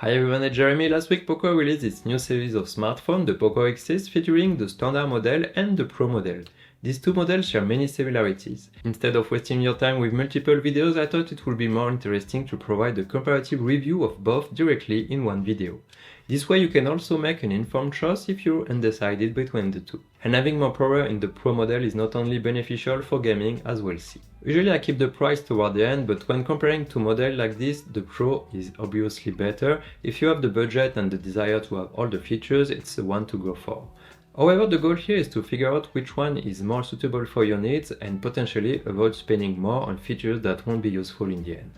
Hi everyone, it's Jeremy. Last week Poco released its new series of smartphones, the Poco X6, featuring the standard model and the Pro model. These two models share many similarities. Instead of wasting your time with multiple videos, I thought it would be more interesting to provide a comparative review of both directly in one video. This way you can also make an informed choice if you're undecided between the two. And having more power in the Pro model is not only beneficial for gaming, as we'll see. Usually I keep the price toward the end, but when comparing two models like this, the Pro is obviously better. If you have the budget and the desire to have all the features, it's the one to go for. However, the goal here is to figure out which one is more suitable for your needs and potentially avoid spending more on features that won't be useful in the end.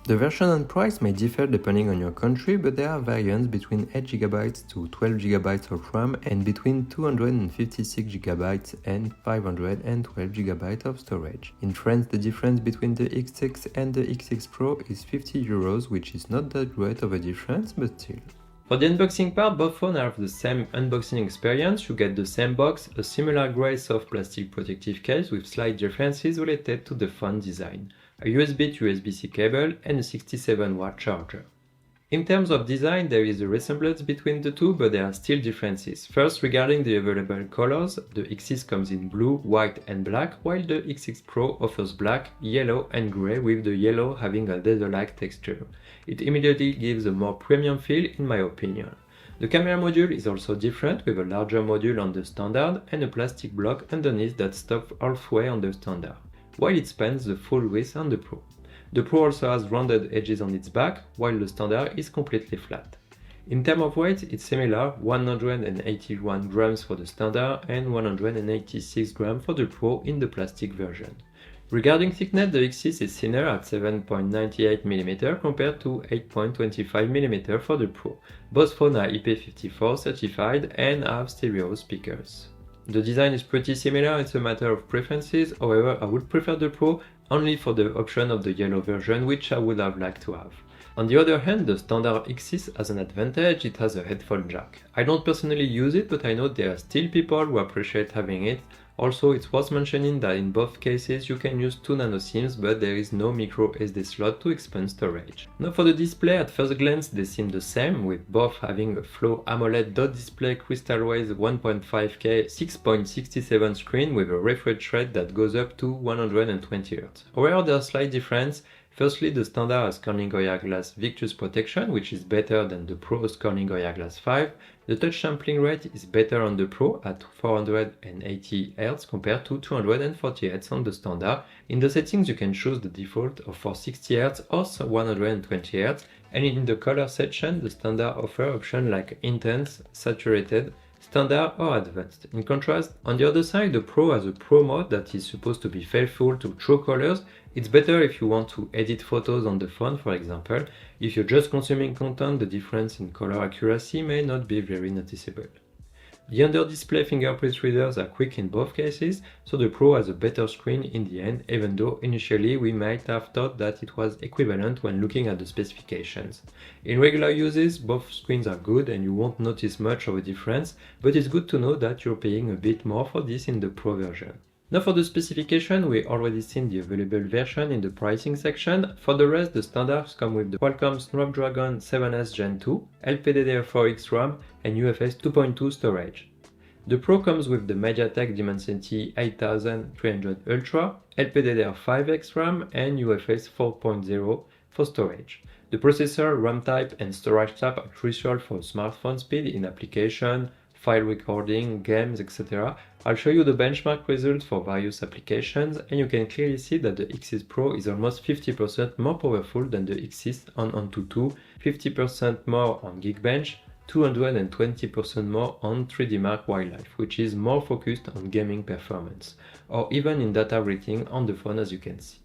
The version and price may differ depending on your country, but there are variants between 8GB to 12GB of RAM and between 256GB and 512GB of storage. In France, the difference between the X6 and the X6 Pro is €50, which is not that great of a difference, but still. For the unboxing part, both phones have the same unboxing experience. You get the same box, a similar grey soft plastic protective case with slight differences related to the phone design, a USB to USB-C cable and a 67-watt charger. In terms of design, there is a resemblance between the two, but there are still differences. First, regarding the available colors, the X6 comes in blue, white and black, while the X6 Pro offers black, yellow and grey, with the yellow having a leather-like texture. It immediately gives a more premium feel in my opinion. The camera module is also different, with a larger module on the standard and a plastic block underneath that stops halfway on the standard, while it spans the full width on the Pro. The Pro also has rounded edges on its back, while the standard is completely flat. In terms of weight, it's similar, 181 grams for the standard and 186 grams for the Pro in the plastic version. Regarding thickness, the X6 is thinner at 7.98mm compared to 8.25mm for the Pro. Both phones are IP54 certified and have stereo speakers. The design is pretty similar, it's a matter of preferences. However, I would prefer the Pro only for the option of the yellow version, which I would have liked to have. On the other hand, the standard X6 has an advantage, it has a headphone jack. I don't personally use it, but I know there are still people who appreciate having it. Also, it's worth mentioning that in both cases you can use two nano SIMs, but there is no micro SD slot to expand storage. Now for the display, at first glance they seem the same, with both having a Flow AMOLED dot display crystal wave 1.5K 6.67 screen with a refresh rate that goes up to 120Hz. However, there are slight differences. Firstly, the standard has Corning Gorilla Glass Victus protection, which is better than the Pro's Corning Gorilla Glass 5. The touch sampling rate is better on the Pro at 480Hz compared to 240Hz on the standard. In the settings you can choose the default of 460Hz or 120Hz, and in the color section the standard offers options like intense, saturated, standard or advanced. In contrast, on the other side, the Pro has a Pro mode that is supposed to be faithful to true colors. It's better if you want to edit photos on the phone, for example. If you're just consuming content, the difference in color accuracy may not be very noticeable. The under-display fingerprint readers are quick in both cases, so the Pro has a better screen in the end, even though initially we might have thought that it was equivalent when looking at the specifications. In regular uses, both screens are good and you won't notice much of a difference, but it's good to know that you're paying a bit more for this in the Pro version. Now for the specification, we already seen the available version in the pricing section. For the rest, the standards come with the Qualcomm Snapdragon 7S Gen 2, LPDDR4X RAM and UFS 2.2 storage. The Pro comes with the MediaTek Dimensity 8300 Ultra, LPDDR5X RAM and UFS 4.0 for storage. The processor, RAM type and storage type are crucial for smartphone speed in application, file recording, games, etc. I'll show you the benchmark results for various applications, and you can clearly see that the X6 Pro is almost 50% more powerful than the X6 on Antutu, 50% more on Geekbench, 220% more on 3D Mark Wildlife, which is more focused on gaming performance, or even in data rating on the phone, as you can see.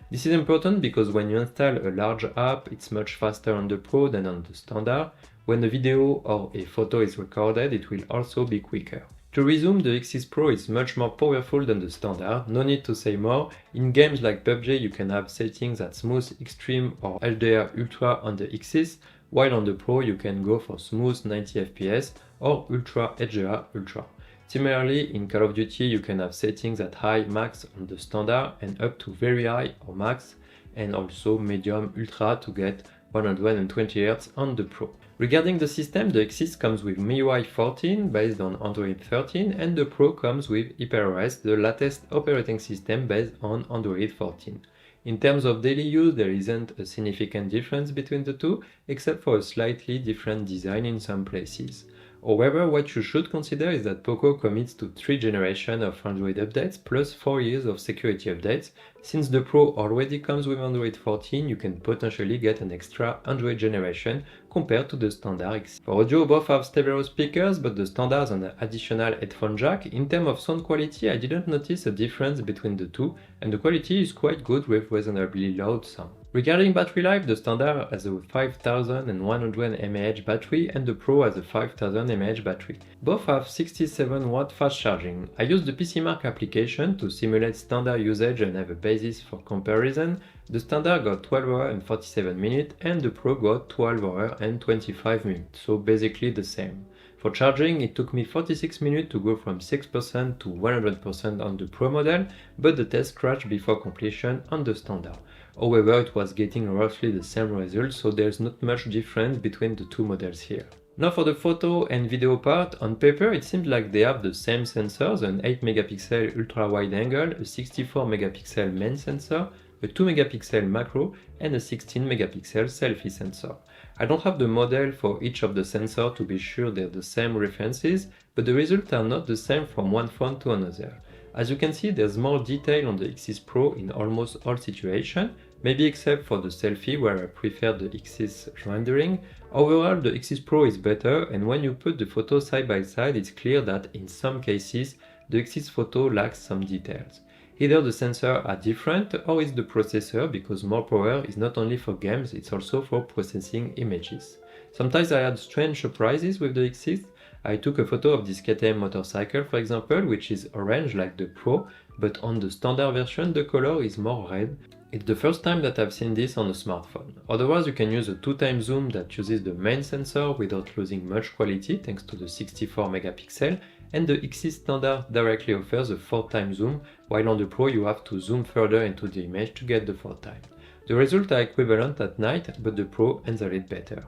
This is important because when you install a large app, it's much faster on the Pro than on the standard. When a video or a photo is recorded, it will also be quicker. To resume, the X6 Pro is much more powerful than the standard, no need to say more. In games like PUBG you can have settings at Smooth, Extreme or HDR Ultra on the X6, while on the Pro you can go for Smooth 90fps or Ultra HDR Ultra. Similarly, in Call of Duty you can have settings at High, Max on the standard and up to Very High or Max, and also Medium, Ultra to get 120Hz on the Pro. Regarding the system, the X6 comes with MIUI 14 based on Android 13 and the Pro comes with HyperOS, the latest operating system based on Android 14. In terms of daily use, there isn't a significant difference between the two, except for a slightly different design in some places. However, what you should consider is that Poco commits to 3 generations of Android updates plus 4 years of security updates. Since the Pro already comes with Android 14, you can potentially get an extra Android generation compared to the standard X. For audio, both have stereo speakers, but the standard has an additional headphone jack. In terms of sound quality, I didn't notice a difference between the two, and the quality is quite good with reasonably loud sound. Regarding battery life, the standard has a 5100 mAh battery and the Pro has a 5000 mAh battery. Both have 67W fast charging. I used the PCMark application to simulate standard usage and have a basis for comparison. The standard got 12 hours and 47 minutes and the Pro got 12 hours and 25 minutes, so basically the same. For charging, it took me 46 minutes to go from 6% to 100% on the Pro model, but the test crashed before completion on the standard. However, it was getting roughly the same result, so there's not much difference between the two models here. Now for the photo and video part, on paper it seems like they have the same sensors, an 8 megapixel ultra wide angle, a 64 megapixel main sensor, a 2 megapixel macro and a 16 megapixel selfie sensor. I don't have the model for each of the sensors to be sure they're the same references, but the results are not the same from one phone to another. As you can see, there's more detail on the X6 Pro in almost all situations, maybe except for the selfie where I prefer the X6 rendering. Overall, the X6 Pro is better, and when you put the photos side by side, it's clear that in some cases the X6 photo lacks some details. Either the sensors are different or it's the processor, because more power is not only for games, it's also for processing images. Sometimes I had strange surprises with the X6. I took a photo of this KTM motorcycle, for example, which is orange like the Pro, but on the standard version the color is more red. It's the first time that I've seen this on a smartphone. Otherwise, you can use a 2x zoom that uses the main sensor without losing much quality thanks to the 64 megapixel, and the X6 standard directly offers a 4x zoom, while on the Pro you have to zoom further into the image to get the 4x. The results are equivalent at night, but the Pro handles it better.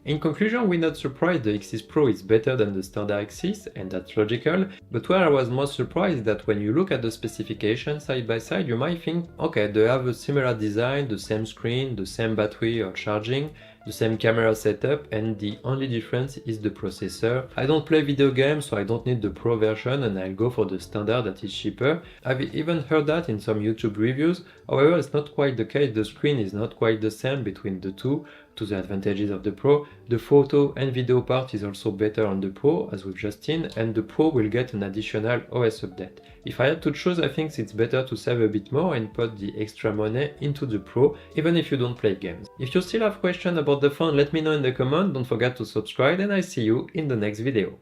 In conclusion, we're not surprised the X6 Pro is better than the standard X6, and that's logical, but where I was most surprised is that when you look at the specifications side by side, you might think, okay, they have a similar design, the same screen, the same battery or charging, the same camera setup, and the only difference is the processor. I don't play video games, so I don't need the Pro version, and I'll go for the standard that is cheaper. I've even heard that in some YouTube reviews. However, it's not quite the case. The screen is not quite the same between the two, to the advantages of the Pro. The photo and video part is also better on the Pro, as we've just seen, and the Pro will get an additional OS update. If I had to choose, I think it's better to save a bit more and put the extra money into the Pro, even if you don't play games. If you still have questions about the phone, let me know in the comments, don't forget to subscribe, and I'll see you in the next video.